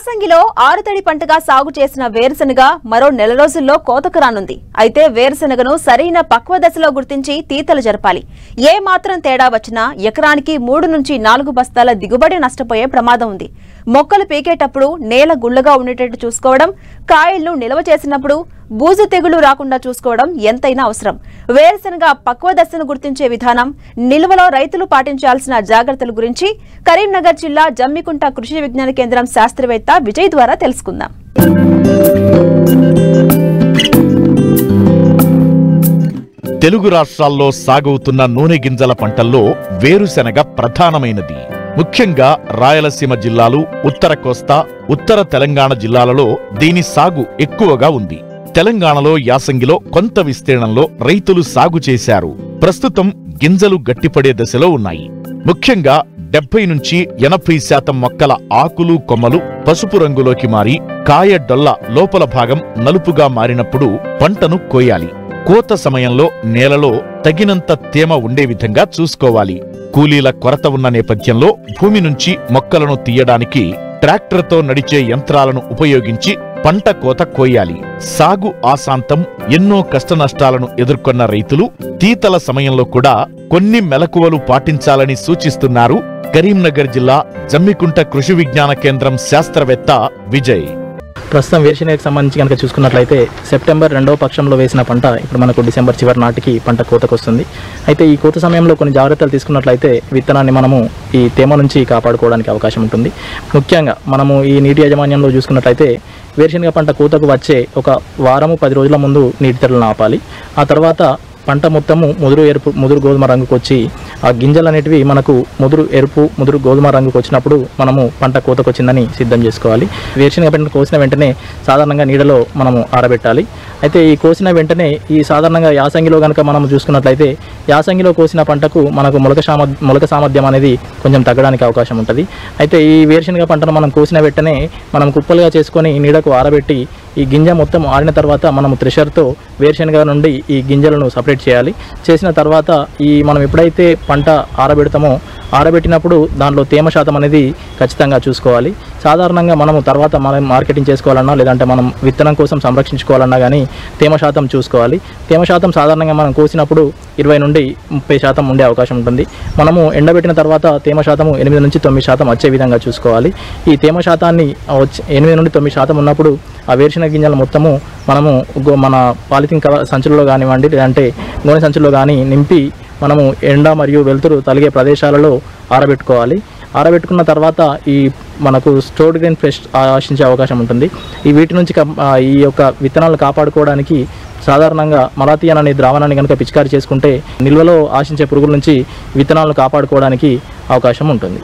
యాసంగిలో ఆరుతడి పంటగా సాగు చేసిన వేరుశెనగ మరో నెల రోజుల్లో కోతకు రానుంది. అయితే వేరుశెనగను సరైన పక్వ దశలో గుర్తించి తీతలు జరపాలి. ఏ మాత్రం తేడా వచ్చినా ఎకరానికి 3 నుంచి 4 బస్తాల దిగుబడి నష్టపోయే ప్రమాదం ఉంది. మొక్కలు పీకేటప్పుడు నేల గుళ్ళగా ఉండేటట్టు చూసుకోవడం, కాయలను నిల్వ చేసినప్పుడు బూజు తెగులు రాకుండా చూసుకోవడం ఎంతైనా అవసరం. వేరుశెనగ పక్వ దశను గుర్తించే విధానం, నిల్వలో రైతులు పాటించాల్సిన జాగ్రత్తల గురించి కరీంనగర్ జిల్లా జమ్మికుంట కృషి విజ్ఞాన కేంద్రం శాస్త్రవేత్త విజయ్ ద్వారా తెలుసుకుందాం. తెలుగు రాష్ట్రాల్లో సాగవుతున్న నూనె గింజల పంటల్లో వేరుశెనగ ప్రధానమైనది. ముఖ్యంగా రాయలసీమ జిల్లాలు, ఉత్తర కోస్తా, ఉత్తర తెలంగాణ జిల్లాలలో దీని సాగు ఎక్కువగా ఉంది. తెలంగాణలో యాసంగిలో కొంత విస్తీర్ణంలో రైతులు సాగు చేశారు. ప్రస్తుతం గింజలు గట్టిపడే దశలో ఉన్నాయి. ముఖ్యంగా 70 నుంచి 80% మొక్కల ఆకులు, కొమ్మలు పసుపు రంగులోకి మారి కాయ డొల్ల లోపల భాగం నలుపుగా మారినప్పుడు పంటను కోయాలి. కోత సమయంలో నేలలో తగినంత తేమ ఉండే విధంగా చూసుకోవాలి. కూలీల కొరత ఉన్న నేపథ్యంలో భూమి నుంచి మొక్కలను తీయడానికి ట్రాక్టర్తో నడిచే యంత్రాలను ఉపయోగించి పంట కోత కోయాలి. సాగు ఆశాంతం ఎన్నో కష్టనష్టాలను ఎదుర్కొన్న రైతులు తీతల సమయంలో కూడా కొన్ని మెలకువలు పాటించాలని సూచిస్తున్నారు కరీంనగర్ జిల్లా జమ్మికుంట కృషి విజ్ఞాన కేంద్రం శాస్త్రవేత్త విజయ్. ప్రస్తుతం వేరుశెనగకు సంబంధించి కనుక చూసుకున్నట్లయితే సెప్టెంబర్ 2వ పక్షంలో వేసిన పంట ఇప్పుడు మనకు డిసెంబర్ చివరి నాటికి పంట కోతకు వస్తుంది. అయితే ఈ కోత సమయంలో కొన్ని జాగ్రత్తలు తీసుకున్నట్లయితే విత్తనాన్ని మనము ఈ తేమ నుంచి కాపాడుకోవడానికి అవకాశం ఉంటుంది. ముఖ్యంగా మనము ఈ నీటి యాజమాన్యంలో చూసుకున్నట్లయితే వేరుశెనగ పంట కోతకు వచ్చే ఒక వారము 10 రోజుల ముందు నీటి తడులను ఆపాలి. ఆ తర్వాత పంట మొత్తము ముదురు గోధుమ రంగుకు వచ్చి ఆ గింజలు అనేటివి మనకు ముదురు గోధుమ రంగుకు వచ్చినప్పుడు మనము పంట కోతకు వచ్చిందని సిద్ధం చేసుకోవాలి. వేరుశెనగ పంట కోసిన వెంటనే సాధారణంగా నీడలో మనము ఆరబెట్టాలి. అయితే ఈ కోసిన వెంటనే ఈ సాధారణంగా యాసంగిలో కనుక మనం చూసుకున్నట్లయితే యాసంగిలో కోసిన పంటకు మనకు మొలక సామర్థ్యం అనేది కొంచెం తగ్గడానికి అవకాశం ఉంటుంది. అయితే ఈ వేరుశెనగ పంటను మనం కోసిన వెంటనే మనం కుప్పలుగా చేసుకొని నీడకు ఆరబెట్టి ఈ గింజ మొత్తం ఆరిన తర్వాత మనము థ్రెషర్తో వేరుశెనగ నుండి ఈ గింజలను సపరేట్ చేయాలి. చేసిన తర్వాత మనం ఎప్పుడైతే పంట ఆరబెట్టినప్పుడు దాంట్లో తేమ శాతం అనేది ఖచ్చితంగా చూసుకోవాలి. సాధారణంగా మనం మార్కెటింగ్ చేసుకోవాలన్నా లేదంటే మనం విత్తనం కోసం సంరక్షించుకోవాలన్నా కానీ తేమ శాతం చూసుకోవాలి. తేమ శాతం సాధారణంగా మనం కోసినప్పుడు 20 నుండి 30% ఉండే అవకాశం ఉంటుంది. మనము ఎండబెట్టిన తర్వాత తేమ శాతము 8 నుంచి 9% వచ్చే విధంగా చూసుకోవాలి. ఈ తేమ శాతాన్ని 8 నుండి 9% ఉన్నప్పుడు ఆ వేరుశెనగ గింజలు మొత్తము మనము మన పాలిథిన్ సంచుల్లో కానివ్వండి లేదంటే నూనె సంచుల్లో కానీ నింపి మనము ఎండ మరియు వెలుతురు తలిగే ప్రదేశాలలో ఆరబెట్టుకోవాలి. ఆరబెట్టుకున్న తర్వాత ఈ మనకు స్టోర్డ్ గ్రెయిన్ పెస్ట్ ఆశించే అవకాశం ఉంటుంది. వీటి నుంచి ఈ యొక్క విత్తనాలు కాపాడుకోవడానికి సాధారణంగా మలాథియాన్ అనే ద్రావణాన్ని కనుక పిచికారీ చేసుకుంటే నిల్వలో ఆశించే పురుగుల నుంచి విత్తనాలను కాపాడుకోవడానికి అవకాశం ఉంటుంది.